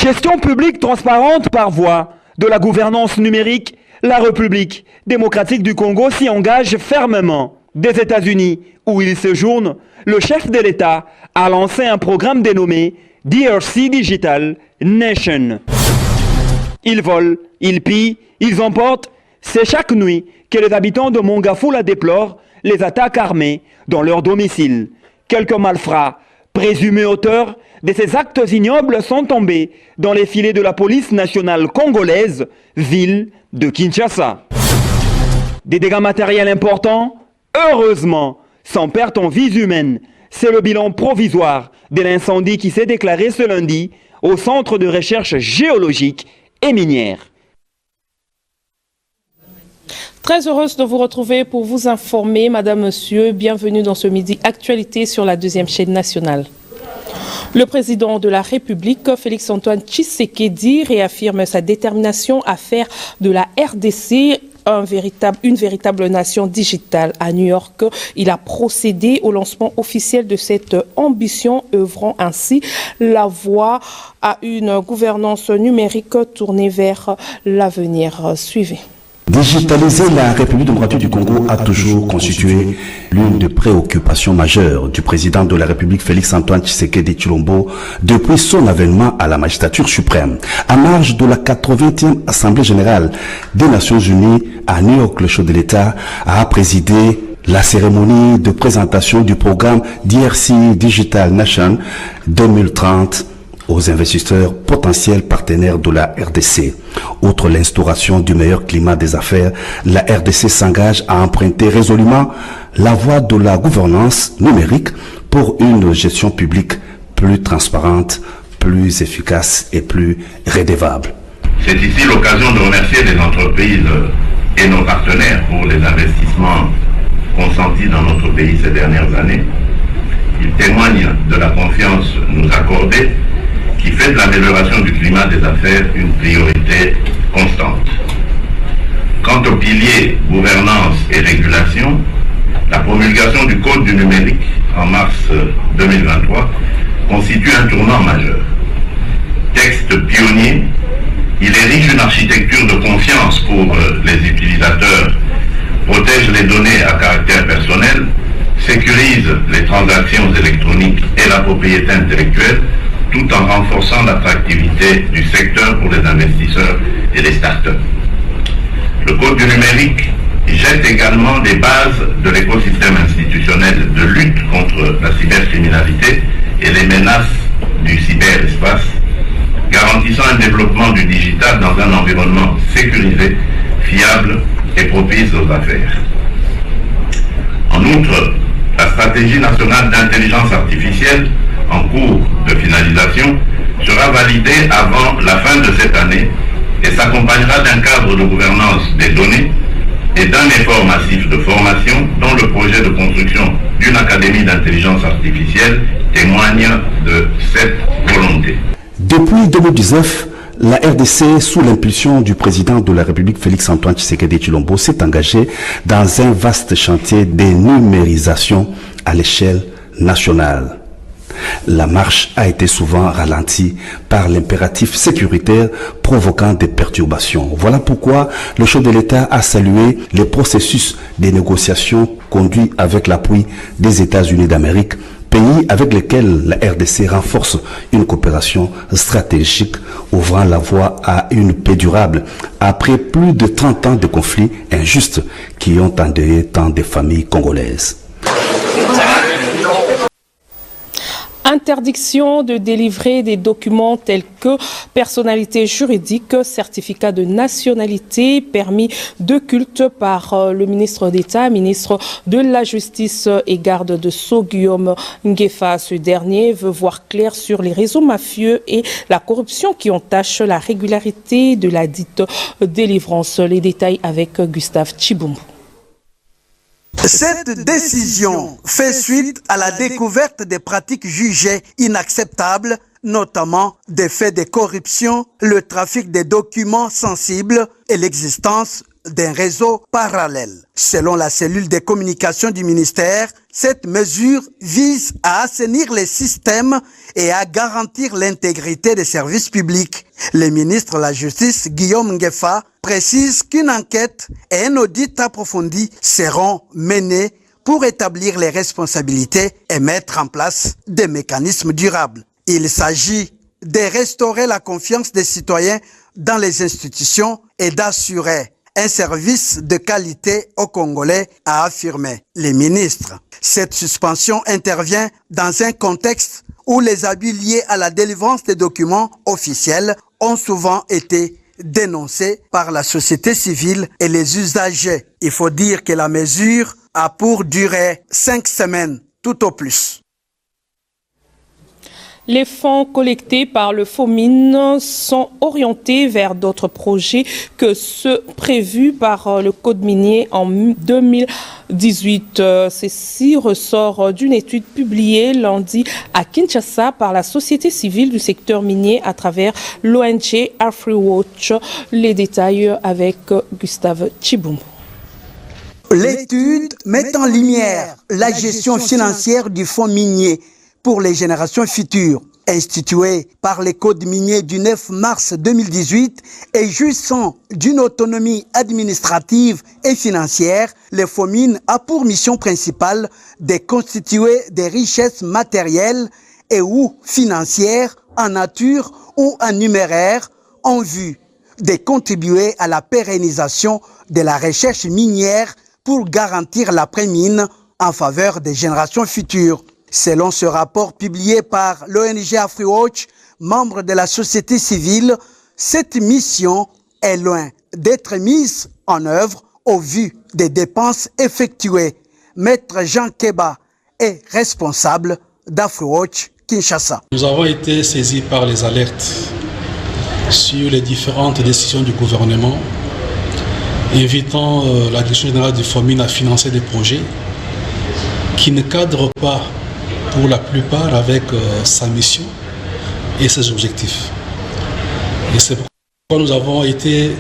Gestion publique transparente par voie de la gouvernance numérique, la République démocratique du Congo s'y engage fermement. Des États-Unis, où il séjourne, le chef de l'État a lancé un programme dénommé DRC Digital Nation. Ils volent, ils pillent, ils emportent. C'est chaque nuit que les habitants de Mongafula déplorent les attaques armées dans leur domicile. Quelques malfrats, présumés auteurs de ces actes ignobles, sont tombés dans les filets de la police nationale congolaise, ville de Kinshasa. Des dégâts matériels importants, heureusement, sans perte en vies humaines. C'est le bilan provisoire de l'incendie qui s'est déclaré ce lundi au Centre de recherche géologique et minière. Très heureuse de vous retrouver pour vous informer, Madame, Monsieur. Bienvenue dans ce Midi Actualité sur la 2e chaîne nationale. Le président de la République, Félix-Antoine Tshisekedi, réaffirme sa détermination à faire de la RDC une véritable nation digitale. À New York, il a procédé au lancement officiel de cette ambition, œuvrant ainsi la voie à une gouvernance numérique tournée vers l'avenir. Suivez. Digitaliser la République démocratique du Congo a toujours constitué l'une des préoccupations majeures du président de la République Félix-Antoine Tshisekedi Tshilombo depuis son avènement à la magistrature suprême. En marge de la 80e Assemblée générale des Nations Unies à New York, le chef de l'État a présidé la cérémonie de présentation du programme DRC Digital Nation 2030 aux investisseurs potentiels partenaires de la RDC. Outre l'instauration du meilleur climat des affaires, la RDC s'engage à emprunter résolument la voie de la gouvernance numérique pour une gestion publique plus transparente, plus efficace et plus redevable. C'est ici l'occasion de remercier les entreprises et nos partenaires pour les investissements consentis dans notre pays ces dernières années. Ils témoignent de la confiance nous accordée qui fait de l'amélioration du climat des affaires une priorité constante. Quant aux piliers gouvernance et régulation, la promulgation du Code du numérique en mars 2023 constitue un tournant majeur. Texte pionnier, il érige une architecture de confiance pour les utilisateurs, protège les données à caractère personnel, sécurise les transactions électroniques et la propriété intellectuelle, tout en renforçant l'attractivité du secteur pour les investisseurs et les startups. Le Code du numérique jette également des bases de l'écosystème institutionnel de lutte contre la cybercriminalité et les menaces du cyberespace, garantissant un développement du digital dans un environnement sécurisé, fiable et propice aux affaires. En outre, la stratégie nationale d'intelligence artificielle en cours de finalisation sera validée avant la fin de cette année et s'accompagnera d'un cadre de gouvernance des données et d'un effort massif de formation dont le projet de construction d'une académie d'intelligence artificielle témoigne de cette volonté. Depuis 2019, la RDC, sous l'impulsion du président de la République Félix-Antoine Tshisekedi Tshilombo, s'est engagée dans un vaste chantier de numérisation à l'échelle nationale. La marche a été souvent ralentie par l'impératif sécuritaire provoquant des perturbations. Voilà pourquoi le chef de l'État a salué les processus de négociation conduits avec l'appui des États-Unis d'Amérique, pays avec lesquels la RDC renforce une coopération stratégique ouvrant la voie à une paix durable après plus de 30 ans de conflits injustes qui ont endeuillé tant de familles congolaises. Interdiction de délivrer des documents tels que personnalité juridique, certificat de nationalité, permis de culte par le ministre d'État, ministre de la Justice et garde de Sceaux, Guillaume Ngefa. Ce dernier veut voir clair sur les réseaux mafieux et la corruption qui entachent la régularité de la dite délivrance. Les détails avec Gustave Tchibumbu. Cette décision fait suite à la découverte des pratiques jugées inacceptables, notamment des faits de corruption, le trafic des documents sensibles et l'existence d'un réseau parallèle. Selon la cellule des communications du ministère, cette mesure vise à assainir les systèmes et à garantir l'intégrité des services publics. Le ministre de la Justice, Guillaume Ngefa, précise qu'une enquête et un audit approfondi seront menés pour établir les responsabilités et mettre en place des mécanismes durables. Il s'agit de restaurer la confiance des citoyens dans les institutions et d'assurer un service de qualité aux Congolais, a affirmé le ministre. Cette suspension intervient dans un contexte où les abus liés à la délivrance des documents officiels ont souvent été dénoncés par la société civile et les usagers. Il faut dire que la mesure a pour durée 5 semaines, tout au plus. Les fonds collectés par le FOMIN sont orientés vers d'autres projets que ceux prévus par le Code minier en 2018. Ceci ressort d'une étude publiée lundi à Kinshasa par la société civile du secteur minier à travers l'ONG AfriWatch. Les détails avec Gustave Chiboum. L'étude met en lumière la gestion financière du fonds minier pour les générations futures, institué par les codes miniers du 9 mars 2018 et jouissant d'une autonomie administrative et financière, le FOMIN a pour mission principale de constituer des richesses matérielles et ou financières en nature ou en numéraire en vue de contribuer à la pérennisation de la recherche minière pour garantir l'après-mine en faveur des générations futures. Selon ce rapport publié par l'ONG AfriWatch, membre de la société civile, cette mission est loin d'être mise en œuvre au vu des dépenses effectuées. Maître Jean Keba est responsable d'AfriWatch Kinshasa. Nous avons été saisis par les alertes sur les différentes décisions du gouvernement invitant la direction générale du FOMIN à financer des projets qui ne cadrent pas pour la plupart avec sa mission et ses objectifs. Et c'est pourquoi nous avons été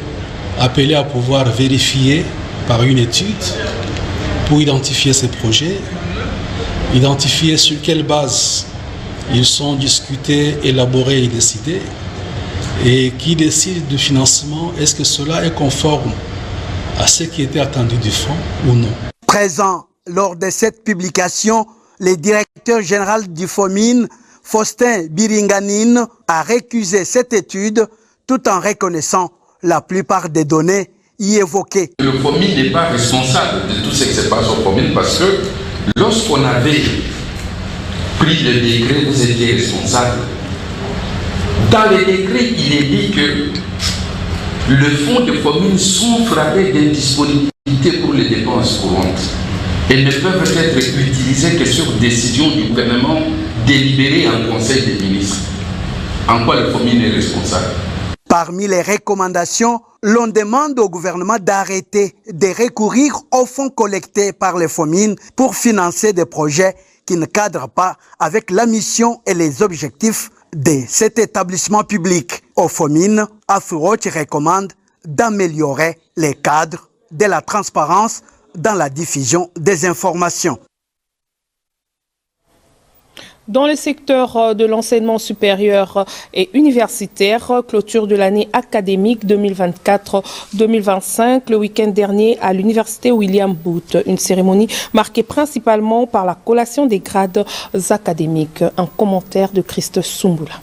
appelés à pouvoir vérifier par une étude pour identifier ces projets, identifier sur quelle base ils sont discutés, élaborés et décidés, et qui décide du financement, est-ce que cela est conforme à ce qui était attendu du fonds ou non. Présent lors de cette publication, le directeur général du FOMIN, Faustin Biringanine, a récusé cette étude tout en reconnaissant la plupart des données y évoquées. Le FOMIN n'est pas responsable de tout ce qui se passe au FOMIN parce que lorsqu'on avait pris le décret, vous étiez responsable. Dans le décret, il est dit que le fonds de FOMIN souffre avec d'indisponibilité pour les dépenses courantes. Elles ne peuvent être utilisées que sur décision du gouvernement délibérée en Conseil des ministres. En quoi le FOMIN est responsable? Parmi les recommandations, l'on demande au gouvernement d'arrêter de recourir aux fonds collectés par le FOMIN pour financer des projets qui ne cadrent pas avec la mission et les objectifs de cet établissement public. Au FOMIN, AfriWatch recommande d'améliorer les cadres de la transparence dans la diffusion des informations. Dans le secteur de l'enseignement supérieur et universitaire, clôture de l'année académique 2024-2025, le week-end dernier à l'université William Booth. Une cérémonie marquée principalement par la collation des grades académiques. Un commentaire de Christ Sumbula.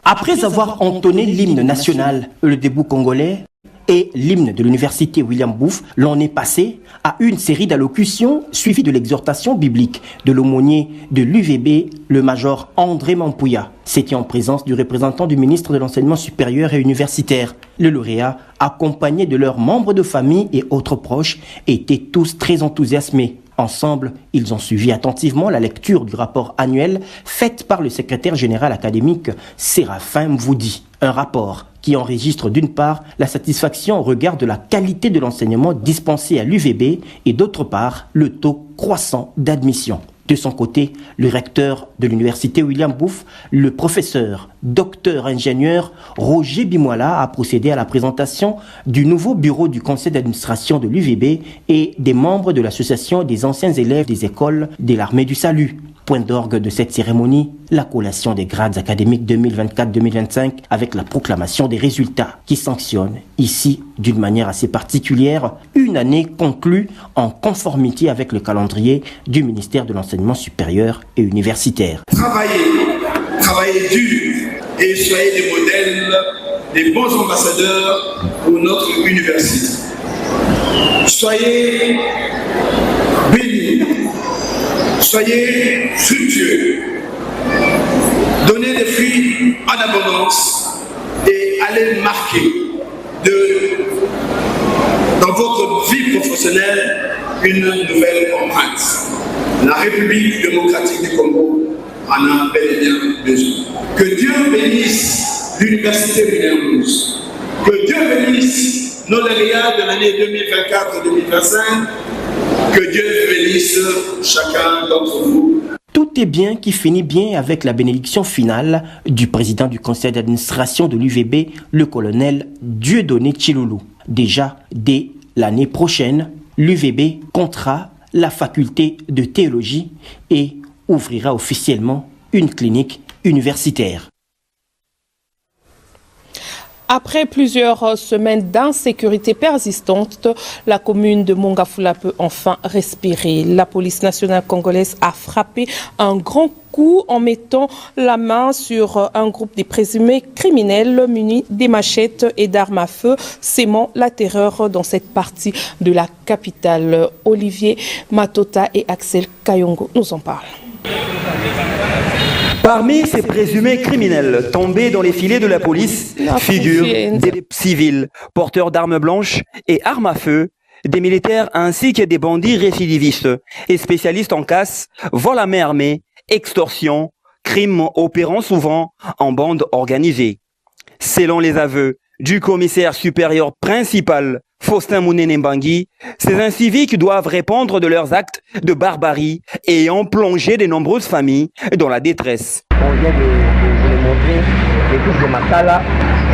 Après avoir entonné l'hymne national, le debout congolais, et l'hymne de l'université William Booth, l'on est passé à une série d'allocutions suivies de l'exhortation biblique de l'aumônier de l'UVB, le major André Mampouya. C'était en présence du représentant du ministre de l'Enseignement supérieur et universitaire. Le lauréat, accompagné de leurs membres de famille et autres proches, étaient tous très enthousiasmés. Ensemble, ils ont suivi attentivement la lecture du rapport annuel fait par le secrétaire général académique Séraphin Mvoudi. Un rapport qui enregistre d'une part la satisfaction au regard de la qualité de l'enseignement dispensé à l'UVB et d'autre part le taux croissant d'admission. De son côté, le recteur de l'université William Bouff, le professeur, docteur ingénieur Roger Bimoila a procédé à la présentation du nouveau bureau du conseil d'administration de l'UVB et des membres de l'association des anciens élèves des écoles de l'armée du salut. Point d'orgue de cette cérémonie, la collation des grades académiques 2024-2025 avec la proclamation des résultats qui sanctionne ici, d'une manière assez particulière, une année conclue en conformité avec le calendrier du ministère de l'Enseignement supérieur et universitaire. Travaillez dur et soyez des modèles, des bons ambassadeurs pour notre université. Soyez bénis. Soyez fructueux, donnez des fruits en abondance et allez marquer dans votre vie professionnelle une nouvelle empreinte. La République démocratique du Congo en a bel et bien besoin. Que Dieu bénisse l'université William Bouff. Que Dieu bénisse nos lauréats de l'année 2024-2025. Que Dieu bénisse chacun d'entre vous. Tout est bien qui finit bien avec la bénédiction finale du président du conseil d'administration de l'UVB, le colonel Dieudonné Tchiloulou. Déjà, dès l'année prochaine, l'UVB comptera la faculté de théologie et ouvrira officiellement une clinique universitaire. Après plusieurs semaines d'insécurité persistante, la commune de Mongafula peut enfin respirer. La police nationale congolaise a frappé un grand coup en mettant la main sur un groupe de présumés criminels munis des machettes et d'armes à feu, sémant la terreur dans cette partie de la capitale. Olivier Matota et Axel Kayongo nous en parlent. Parmi ces présumés criminels tombés dans les filets de la police figurent des civils porteurs d'armes blanches et armes à feu, des militaires ainsi que des bandits récidivistes et spécialistes en casse, vol à main armée, extorsion, crimes opérant souvent en bande organisée. Selon les aveux du commissaire supérieur principal Faustin Mounene Mbangi, ces inciviques doivent répondre de leurs actes de barbarie ayant plongé de nombreuses familles dans la détresse. On vient de vous montrer les groupes de Makala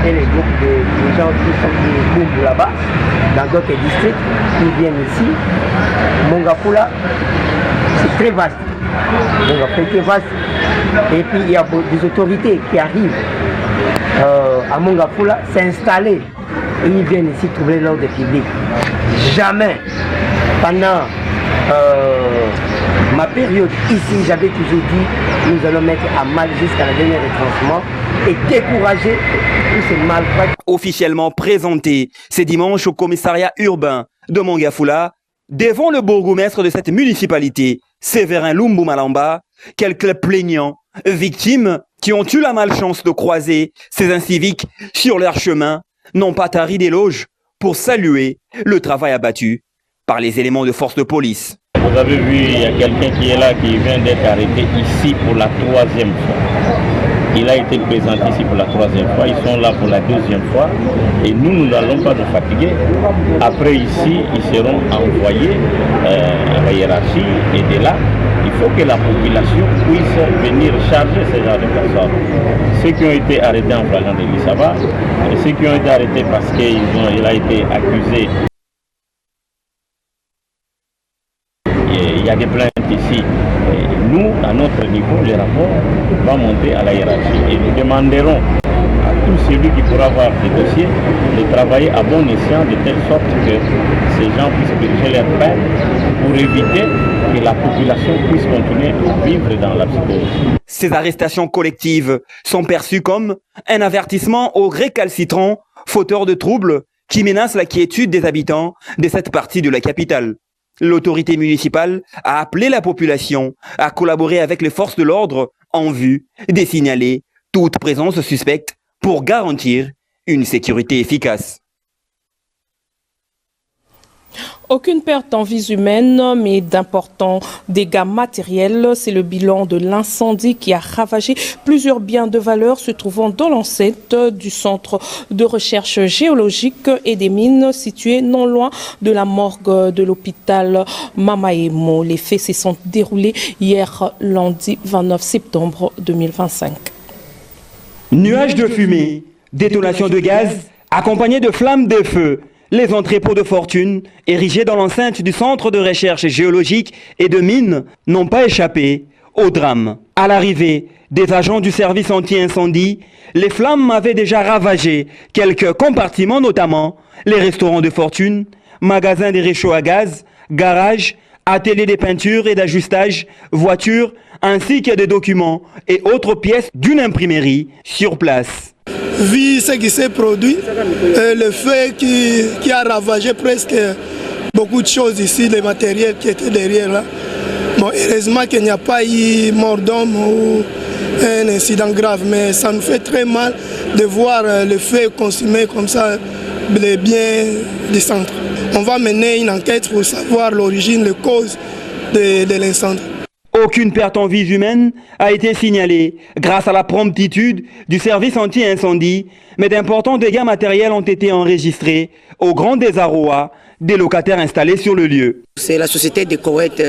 et les groupes de gens qui bougent de là-bas, dans d'autres districts, qui viennent ici. Mongafula, c'est très vaste. Mongafula est très vaste. Et puis il y a des autorités qui arrivent à Mongafula s'installer. Et ils viennent ici trouver l'ordre public. Jamais, pendant ma période ici, j'avais toujours dit nous allons mettre à mal jusqu'à la dernière retranchement et décourager tous ces malfaiteurs. Officiellement présenté ce dimanche au commissariat urbain de Mongafula, devant le bourgmestre de cette municipalité, Séverin Lumbu Malamba, quelques plaignants, victimes qui ont eu la malchance de croiser ces inciviques sur leur chemin, n'ont pas tari d'éloges pour saluer le travail abattu par les éléments de force de police. Vous avez vu, il y a quelqu'un qui est là, qui vient d'être arrêté ici pour la 3e fois. Il a été présenté ici pour la 3e fois, ils sont là pour la 2e fois et nous n'allons pas nous fatiguer. Après ici, ils seront envoyés à la hiérarchie et de là, il faut que la population puisse venir charger ce genre de personnes. Ceux qui ont été arrêtés en flagrant délit, ça va, et ceux qui ont été arrêtés parce qu'il a été accusé. Il y a des plaintes ici. Et nous, à notre niveau, les rapports vont monter à la hiérarchie et nous demanderons à tout celui qui pourra avoir des dossiers de travailler à bon escient de telle sorte que ces gens puissent diriger leur peine pour éviter que la population puisse continuer à vivre dans la psychose. Ces arrestations collectives sont perçues comme un avertissement aux récalcitrants, fauteurs de troubles qui menacent la quiétude des habitants de cette partie de la capitale. L'autorité municipale a appelé la population à collaborer avec les forces de l'ordre en vue de signaler toute présence suspecte pour garantir une sécurité efficace. Aucune perte en vies humaines, mais d'importants dégâts matériels. C'est le bilan de l'incendie qui a ravagé plusieurs biens de valeur se trouvant dans l'enceinte du centre de recherche géologique et des mines situé non loin de la morgue de l'hôpital Mamaemo. Les faits se sont déroulés hier lundi 29 septembre 2025. Nuages de fumée, détonation de gaz, accompagnés de flammes de feu. Les entrepôts de fortune, érigés dans l'enceinte du centre de recherche géologique et de mines, n'ont pas échappé au drame. À l'arrivée des agents du service anti-incendie, les flammes avaient déjà ravagé quelques compartiments, notamment les restaurants de fortune, magasins des réchauds à gaz, garages, ateliers de peinture et d'ajustage, voitures, ainsi que des documents et autres pièces d'une imprimerie sur place. Vu ce qui s'est produit, le feu qui a ravagé presque beaucoup de choses ici, les matériels qui étaient derrière là. Bon, heureusement qu'il n'y a pas eu mort d'homme ou un incident grave, mais ça nous fait très mal de voir le feu consumer comme ça les biens du centre. On va mener une enquête pour savoir l'origine, les causes de l'incendie. Aucune perte en vies humaines a été signalée grâce à la promptitude du service anti-incendie, mais d'importants dégâts matériels ont été enregistrés au grand désarroi des locataires installés sur le lieu. C'est la société de Koweït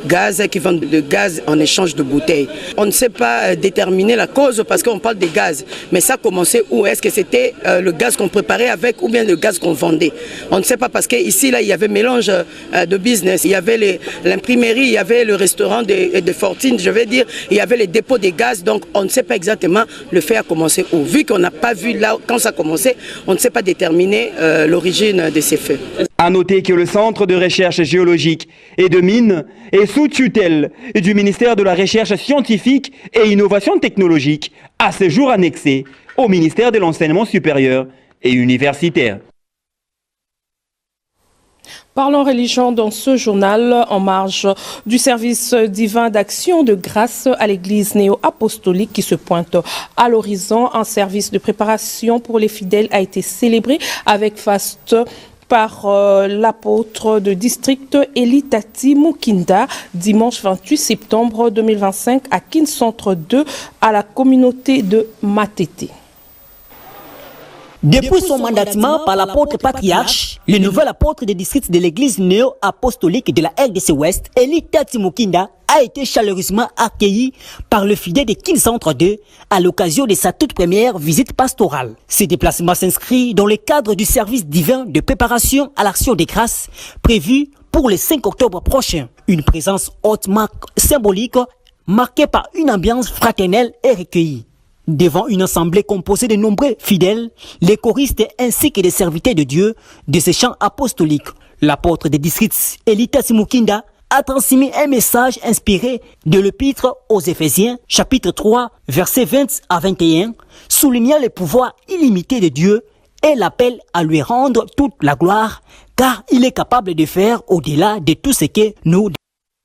Gaz qui vend le gaz en échange de bouteilles. On ne sait pas déterminer la cause parce qu'on parle de gaz. Mais ça a commencé où? Est-ce que c'était le gaz qu'on préparait avec ou bien le gaz qu'on vendait? On ne sait pas parce qu'ici, là, il y avait mélange de business. Il y avait l'imprimerie, il y avait le restaurant de fortune, je vais dire. Il y avait les dépôts de gaz. Donc, on ne sait pas exactement le fait a commencé où. Vu qu'on n'a pas vu là quand ça a commencé, on ne sait pas déterminer l'origine de ces faits. À noter que le centre de recherche géologique et de mines est sous tutelle du ministère de la Recherche scientifique et innovation technologique, à ce jour annexé au ministère de l'Enseignement supérieur et universitaire. Parlons religion dans ce journal en marge du service divin d'action de grâce à l'église néo-apostolique qui se pointe à l'horizon. Un service de préparation pour les fidèles a été célébré avec faste par l'apôtre de district Elitati Mukinda dimanche 28 septembre 2025 à Kincentre 2 à la communauté de Matete. Depuis son mandatement par l'apôtre patriarche, le nouvel apôtre des districts de l'église néo-apostolique de la RDC Ouest, Elitati Mukinda, a été chaleureusement accueilli par le fidèle de Kincentre 2 à l'occasion de sa toute première visite pastorale. Ce déplacement s'inscrit dans le cadre du service divin de préparation à l'action des grâces prévu pour le 5 octobre prochain. Une présence hautement symbolique marquée par une ambiance fraternelle et recueillie. Devant une assemblée composée de nombreux fidèles, les choristes ainsi que des serviteurs de Dieu de ces chants apostoliques, l'apôtre des districts Elitati Mukinda a transmis un message inspiré de l'épître aux Éphésiens, chapitre 3, versets 20 à 21, soulignant le pouvoir illimité de Dieu et l'appel à lui rendre toute la gloire, car il est capable de faire au-delà de tout ce que nous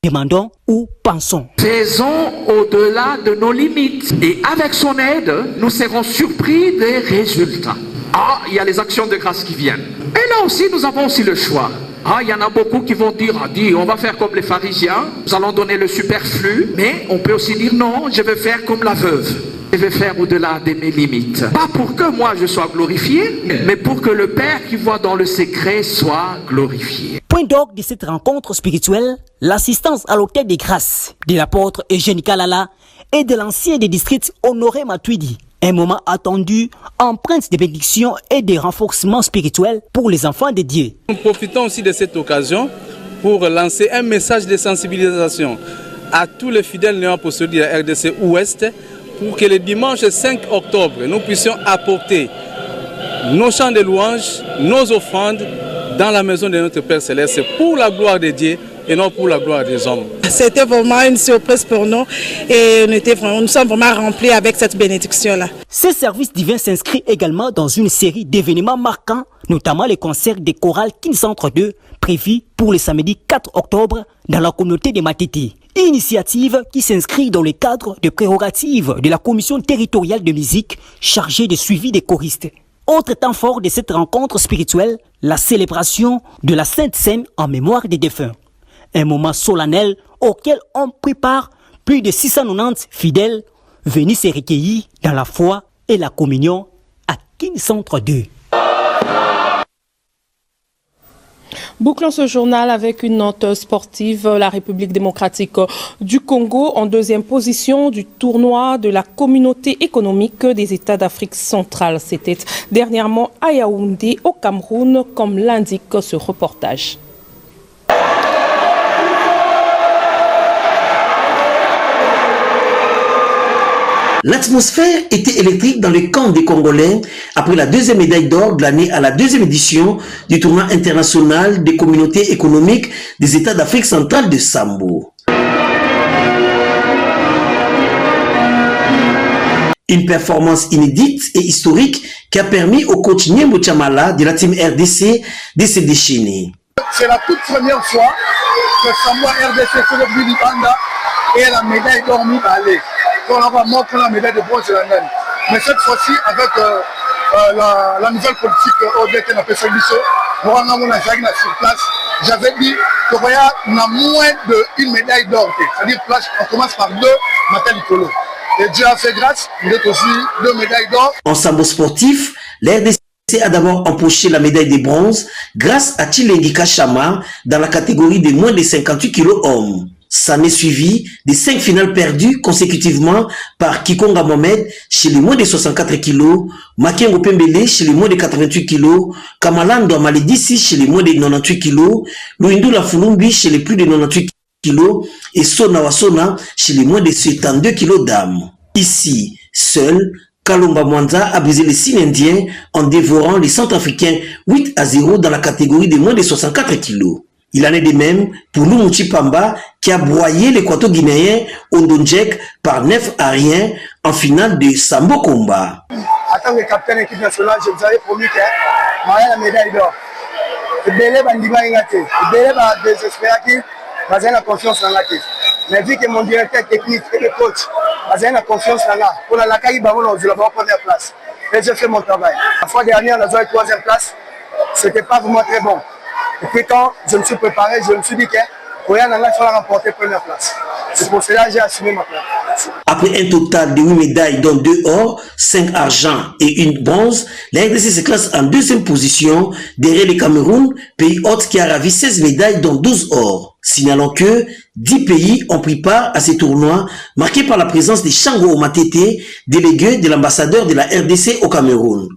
demandons ou pensons. Faisons au-delà de nos limites et avec son aide, nous serons surpris des résultats. Ah, il y a les actions de grâce qui viennent. Et là aussi, nous avons aussi le choix. Ah, il y en a beaucoup qui vont dire, on va faire comme les pharisiens, nous allons donner le superflu, mais on peut aussi dire non, je vais faire comme la veuve. Je vais faire au-delà de mes limites. Pas pour que moi je sois glorifié, mais pour que le Père qui voit dans le secret soit glorifié. Point d'orgue de cette rencontre spirituelle, l'assistance à l'autel des grâces de l'apôtre Eugène Kalala et de l'ancien des districts Honoré Matuidi. Un moment attendu, empreinte de bénédiction et de renforcement spirituel pour les enfants de Dieu. Nous profitons aussi de cette occasion pour lancer un message de sensibilisation à tous les fidèles néo-apostoliques de la RDC Ouest pour que le dimanche 5 octobre, nous puissions apporter nos chants de louanges, nos offrandes dans la maison de notre Père Céleste pour la gloire de Dieu et non pour la gloire des hommes. C'était vraiment une surprise pour nous et nous sommes vraiment remplis avec cette bénédiction-là. Ce service divin s'inscrit également dans une série d'événements marquants, notamment les concerts des chorales Kincentre 2 prévus pour le samedi 4 octobre dans la communauté de Matete. Initiative qui s'inscrit dans le cadre de prérogatives de la commission territoriale de musique chargée de suivi des choristes. Autre temps fort de cette rencontre spirituelle, la célébration de la Sainte Seine en mémoire des défunts. Un moment solennel auquel on prépare plus de 690 fidèles venus se recueillir dans la foi et la communion à King Centre 2. Bouclons ce journal avec une note sportive. La République démocratique du Congo en deuxième position du tournoi de la communauté économique des États d'Afrique centrale. C'était dernièrement à Yaoundé au Cameroun, comme l'indique ce reportage. L'atmosphère était électrique dans le camp des Congolais après la deuxième médaille d'or de l'année à la deuxième édition du tournoi international des communautés économiques des États d'Afrique centrale de Sambo. Une performance inédite et historique qui a permis au coach Niembo Chamala de la team RDC de se déchaîner. C'est la toute première fois que Sambo RDC fait le but du Banda et la médaille d'or mis à l'aller. On va montrer la médaille de bronze de la même. Mais cette fois-ci, avec la nouvelle politique ODT n'a pas servi ça, sur place, j'avais dit que Roya n'a moins d'une médaille d'or. C'est-à-dire place, on commence par 2 Matel Nicolo. Et Dieu a fait grâce, il est aussi 2 médailles d'or. En sambo sportif, l'RDC a d'abord empoché la médaille de bronze grâce à Chilengi Kachama dans la catégorie des moins de 58 kg hommes. Ça n'est suivi des 5 finales perdues consécutivement par Kikonga Mohamed chez les moins de 64 kg, Makengo Pembele chez les moins de 88 kg, Kamalando Maledissi chez les moins de 98 kg, Luindula Fulumbi chez les plus de 98 kg et Sona Wasona chez les moins de 72 kg d'âme. Ici, seul, Kalomba Mwanza a brisé les signes indiens en dévorant les Centrafricains 8-0 dans la catégorie des moins de 64 kg. Il en est de même pour Lumuchi Pamba qui a broyé l'équato-guinéen Ondonjek par 9-1 en finale de Sambo Combat. En tant que capitaine de l'équipe nationale, je vous avais promis que j'aurais la médaille d'or. Et Bélé Bandima Ingate, et Bélé va désespérer qu'il va la confiance en la tête. Mais vu que mon directeur technique et le coach va la confiance en la, pour la Kaï Bamono, je l'ai en première place. Et j'ai fait mon travail. La fois dernière, on a joué 3e place. C'était pas vraiment très bon. Et puis quand je me suis préparé, je me suis dit que Royan Nanga va remporter première place. C'est pour cela que j'ai assumé ma place. Après un total de 8 médailles, dont 2 or, 5 argent et 1 bronze, la RDC se classe en 2e position derrière le Cameroun, pays hôte qui a ravi 16 médailles, dont 12 or. Signalons que 10 pays ont pris part à ces tournois, marqués par la présence de Shango Omatete, délégué de l'ambassadeur de la RDC au Cameroun.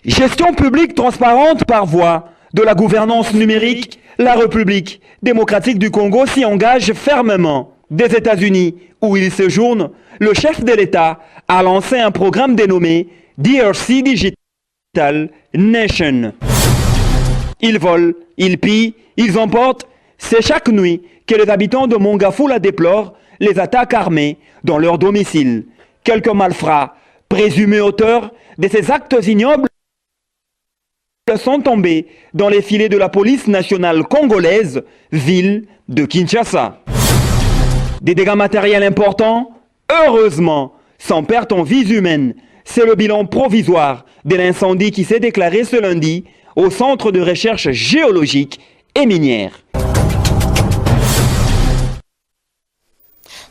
Gestion publique transparente par voie de la gouvernance numérique, la République démocratique du Congo s'y engage fermement. Des États-Unis, où il séjourne, le chef de l'État a lancé un programme dénommé DRC Digital Nation. Ils volent, ils pillent, ils emportent. C'est chaque nuit que les habitants de Mongafula déplorent les attaques armées dans leur domicile. Quelques malfrats, présumés auteurs de ces actes ignobles, sont tombés dans les filets de la police nationale congolaise, ville de Kinshasa. Des dégâts matériels importants, heureusement, sans perte en vies humaines. C'est le bilan provisoire de l'incendie qui s'est déclaré ce lundi au Centre de recherche géologique et minière.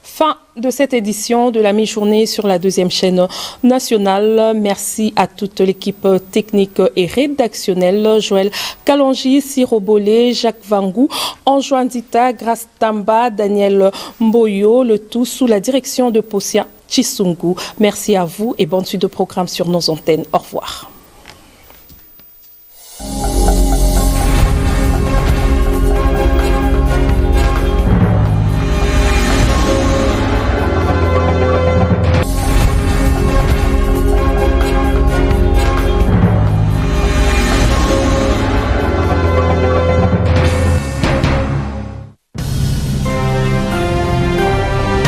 Fin de cette édition de la mi-journée sur la 2e chaîne nationale. Merci à toute l'équipe technique et rédactionnelle. Joël Kalonji, Sirobolé, Jacques Vangou, Anjoandita, Grace Tamba, Daniel Mboyo, le tout sous la direction de Possia Chisungu. Merci à vous et bonne suite de programme sur nos antennes. Au revoir.